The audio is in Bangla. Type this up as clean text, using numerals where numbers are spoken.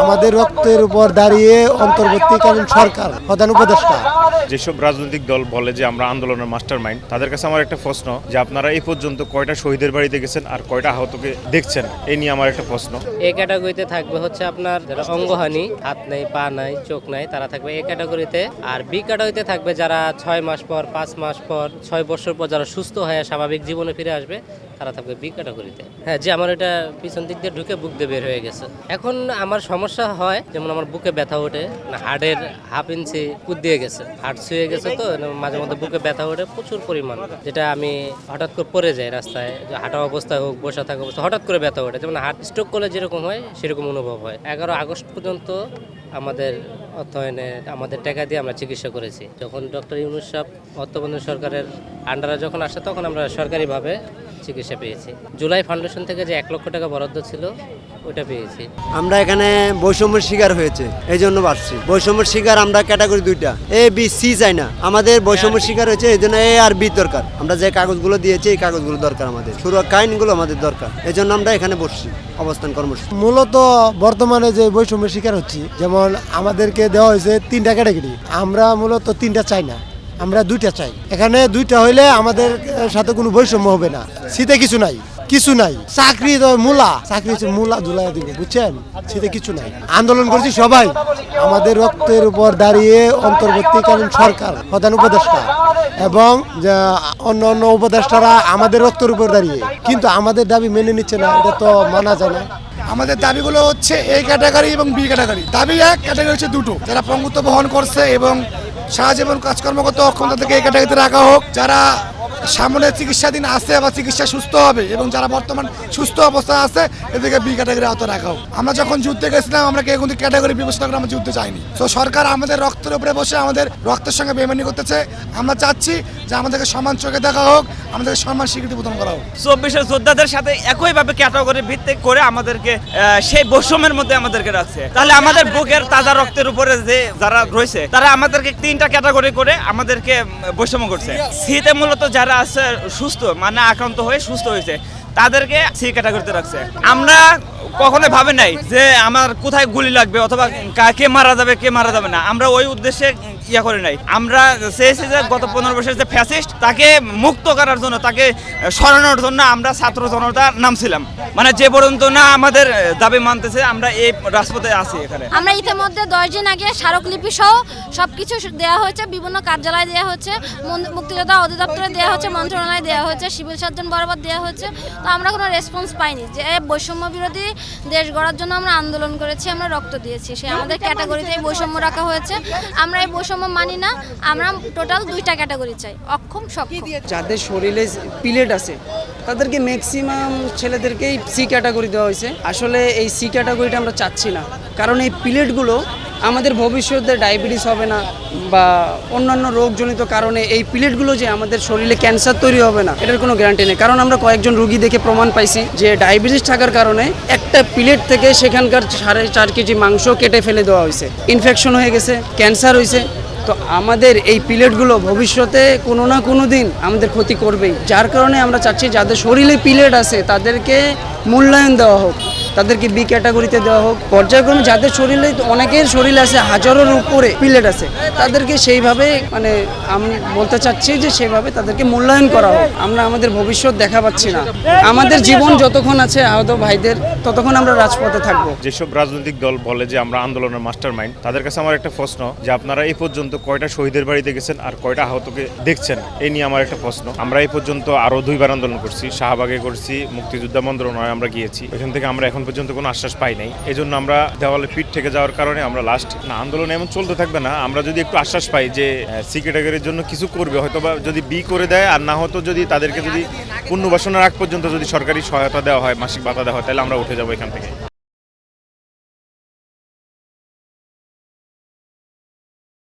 আমাদের রক্তের উপর দাঁড়িয়ে অন্তর্বর্তীকালীন সরকার প্রধান উপদেষ্টা যেসব রাজনৈতিক দল বলে যে আমরা আন্দোলনের মাস্টার মাইন্ড, তাদের কাছে আমার একটা প্রশ্ন যে আপনারা এই পর্যন্ত কয়টা শহীদের বাড়িতে গেছেন আর কয়টা আহতকে দেখছেন, এই নিয়ে আমার একটা প্রশ্ন। এ ক্যাটাগরিতে থাকবে হচ্ছে আপনার যারা অঙ্গহানি, হাত নাই, পা নাই, চোখ নাই, তারা থাকবে এ ক্যাটাগরিতে। আর বি ক্যাটাগরিতে থাকবে যারা 6 মাস পর, 5 মাস পর, 6 বছর পর যারা সুস্থ হয়ে স্বাভাবিক জীবনে ফিরে আসবে, তারা থাকবে বি ক্যাটাগরিতে। হ্যাঁ, যে আমার এটা পিছন দিক দিয়ে ঢুকে বুক দিয়ে বের হয়ে গেছে। এখন আমার সমস্যা হয়, যেমন আমার বুকে ব্যথা ওঠে, না হাড়ের হাফ ইঞ্চি কুদ দিয়ে গেছে, হাড় ছুঁয়ে গেছে, তো মাঝে মধ্যে বুকে ব্যথা ওঠে প্রচুর পরিমাণ, যেটা আমি হঠাৎ করে পড়ে যাই রাস্তায়, হাঁটা অবস্থায় হোক, বসা থাকা অবস্থা হঠাৎ করে ব্যথা ওঠে, যেমন হার্ট স্ট্রোক করলে যেরকম হয় সেরকম অনুভব হয়। 11 আগস্ট পর্যন্ত আমাদের অর্থায়নে আমাদের টাকা দিয়ে আমরা চিকিৎসা করেছি। যখন ডক্টর ইউনূস সাহেব অর্থবন্ধু সরকারের আন্ডারে যখন আসে, তখন আমরা সরকারিভাবে চিকিৎসা পেয়েছি। জুলাই ফাউন্ডেশন থেকে যে 1 লক্ষ টাকা বরাদ্দ ছিল, ওটা পেয়েছি। আমরা এখানে বৈষম্যের শিকার হয়েছে, এই জন্য বাড়ছি। বৈষম্যের শিকার আমরা ক্যাটাগরি দুইটা, এ বি সি চাই না, আমাদের বৈষম্যের শিকার হয়েছে, এই জন্য এ আর বি দরকার। আমরা যে কাগজগুলো দিয়েছি এই কাগজগুলো দরকার, আমাদের সুরক্ষা আইনগুলো আমাদের দরকার, এই জন্য আমরা এখানে বসছি, অবস্থান কর্মসূচি। মূলত বর্তমানে যে বৈষম্যের শিকার হচ্ছি, যেমন আমাদেরকে দেওয়া হয়েছে 3টা ক্যাটাগরি, আমরা মূলত 3টা চাই না, আমরা 2টা চাই। এখানে 2টা হইলে আমাদের সাথে কোনো বৈষম্য হবে না। শীতে কিছু নাই, কিছু নাই, চাকরি তো চাকরি হচ্ছে ধুলাই দিবে, বুঝছেন? শীতে কিছু নাই। আন্দোলন করছি সবাই, আমাদের রক্তের উপর দাঁড়িয়ে অন্তর্বর্তীকালীন সরকার প্রধান উপদেষ্টা এবং অন্য অন্য উপদেষ্টারা আমাদের রক্তের উপর দাঁড়িয়ে, কিন্তু আমাদের দাবি মেনে নিচ্ছে না, এটা তো মানা যায় না। আমাদের দাবিগুলো হচ্ছে এ ক্যাটাগরি এবং বি ক্যাটাগরি। দাবি এক, ক্যাটাগরি হচ্ছে দুটো, যারা পঙ্গুত্ব বহন করছে এবং সারা জীবন কাজকর্ম করতে অক্ষম, তাদেরকে এই ক্যাটাগরিতে রাখা হোক। যারা সামনে চিকিৎসাধীন আছে বা চিকিৎসা সুস্থ হবে এবং যারা বর্তমান সুস্থ অবস্থায় আছে, এদেরকে বি ক্যাটাগরি আওতায় রাখা হোক। আমরা যখন যুদ্ধে গেছিলাম, আমরা কেউ কিন্তু ক্যাটাগরি বিবেচনা করে আমরা যুদ্ধে চাইনি। তো সরকার আমাদের রক্তের উপরে বসে আমাদের রক্তের সঙ্গে বেমানি করতেছে। আমরা চাচ্ছি যে আমাদেরকে সম্মান চোখে দেখা হোক, আমাদেরকে সম্মান স্বীকৃতি প্রদান করা হোক। 24 যোদ্ধাদের সাথে একইভাবে ক্যাটাগরি ভিত্তিক করে আমাদেরকে সেই বৈষম্যের মধ্যে আমাদেরকে রাখছে। তাহলে আমাদের বুকের তাজা রক্তের উপরে যে যারা রয়েছে, তারা আমাদেরকে 3টা ক্যাটাগরি করে আমাদেরকে বৈষম্য করছে। শীতে মূলত যারা আছে সুস্থ, মানে আক্রান্ত হয়ে সুস্থ হয়েছে, তাদেরকে সি ক্যাটাগরিতে রাখছে। আমরা কখনো ভাবে নাই যে আমার কোথায় গুলি লাগবে অথবা কে মারা যাবে কে মারা যাবে না, আমরা ওই উদ্দেশ্যে ইয়া করে নাই। আমরা চেয়েছি যে গত 15 বছরের যে ফ্যাসিস্ট, তাকে মুক্ত করার জন্য, তাকে সরানোর জন্য আমরা ছাত্র জনতা নামছিলাম। মানে যে পর্যন্ত না আমাদের দাবি মানতেছে, আমরা এই রাজপথে আছি। এখানে আমরা ইতিমধ্যে 10 দিন আগে স্মারকলিপি সহ সবকিছু দেওয়া হয়েছে, বিভিন্ন কার্যালয়ে দেওয়া হচ্ছে, মুক্তিযোদ্ধা অধিদপ্তরে দেওয়া হচ্ছে, মন্ত্রণালয়ে দেওয়া হচ্ছে, সিভিল সার্জন বরাবর দেওয়া হচ্ছে। তো আমরা কোনো রেসপন্স পাইনি যে বৈষম্য বিরোধী দেশ গড়ার জন্য আমরা আন্দোলন করেছি, আমরা রক্ত দিয়েছি, সে আমাদের ক্যাটাগরিতেই বৈষম্য রাখা হয়েছে। আমরা এই বৈষম্য মানি না, আমরা টোটাল 2টা ক্যাটাগরি চাই, অক্ষম সক্ষম। যাদের শরীরে প্লেট আছে তাদেরকে ম্যাক্সিমাম ছেলেদেরকেই সি ক্যাটাগরি দেওয়া হয়েছে। আসলে এই সি ক্যাটাগরিটা আমরা চাচ্ছি না, কারণ এই প্লেটগুলো আমাদের ভবিষ্যতে ডায়াবেটিস হবে না বা অন্যান্য রোগজনিত কারণে এই প্লেটগুলো যে আমাদের শরীরে ক্যান্সার তৈরি হবে না, এটার কোনো গ্যারান্টি নেই। কারণ আমরা কয়েকজন রোগী দেখে প্রমাণ পাইছি যে ডায়াবেটিস থাকার কারণে একটা প্লেট থেকে সেখানকার 4.5 কেজি মাংস কেটে ফেলে দেওয়া হয়েছে, ইনফেকশন হয়ে গেছে, ক্যান্সার হয়েছে। তো আমাদের এই প্লেটগুলো ভবিষ্যতে কোনো না কোনো দিন আমাদের ক্ষতি করবেই, যার কারণে আমরা চাচ্ছি যাদের শরীরে প্লেট আছে তাদেরকে মূল্যায়ন দেওয়া হোক, তাদেরকে বি ক্যাটাগরিতে দেওয়া হোক। পর্যায়ক্রমে যাদের শরীরে, অনেকের শরীরে আছে হাজারের উপরে প্লেট আছে, তাদেরকে সেইভাবে, মানে আমি বলতে চাচ্ছি যে সেভাবে তাদেরকে মূল্যায়ন করা হোক। আমরা আমাদের ভবিষ্যৎ দেখা পাচ্ছি না, আমাদের জীবন যতক্ষণ আছে আহত ভাইদের, ততক্ষণ আমরা রাজপথে থাকবো। যেসব রাজনৈতিক দল বলে যে আমরা আন্দোলনের মাস্টার মাইন্ড, তাদের কাছে আমার একটা প্রশ্ন যে আপনারা এই পর্যন্ত কয়টা শহীদের বাড়িতে গেছেন আর কয়টা আহতকে দেখছেন, এই নিয়ে আমার একটা প্রশ্ন। আমরা এই পর্যন্ত আরো 2বার আন্দোলন করছি, শাহবাগে করছি, মুক্তিযোদ্ধা মন্ত্রণালয়ে আমরা গিয়েছি, ওইখান থেকে আমরা এখন পর্যন্ত কোনো আশ্বাস পাই নাই। এই জন্য আমরা দেওয়ালে পিঠ থেকে যাওয়ার কারণে আমরা লাস্ট না, আন্দোলন এমন চলতে থাকবে না। আমরা যদি একটু আশ্বাস পাই যে সি ক্যাটাগরির জন্য কিছু করবে, হয়তো বা যদি বি করে দেয়, আর না হতো যদি তাদেরকে যদি পুনর্বাসনের আগ পর্যন্ত যদি সরকারি সহায়তা দেওয়া হয়, মাসিক ভাতা দেওয়া হয়, তাহলে আমরা উঠে যাবো এখান থেকে।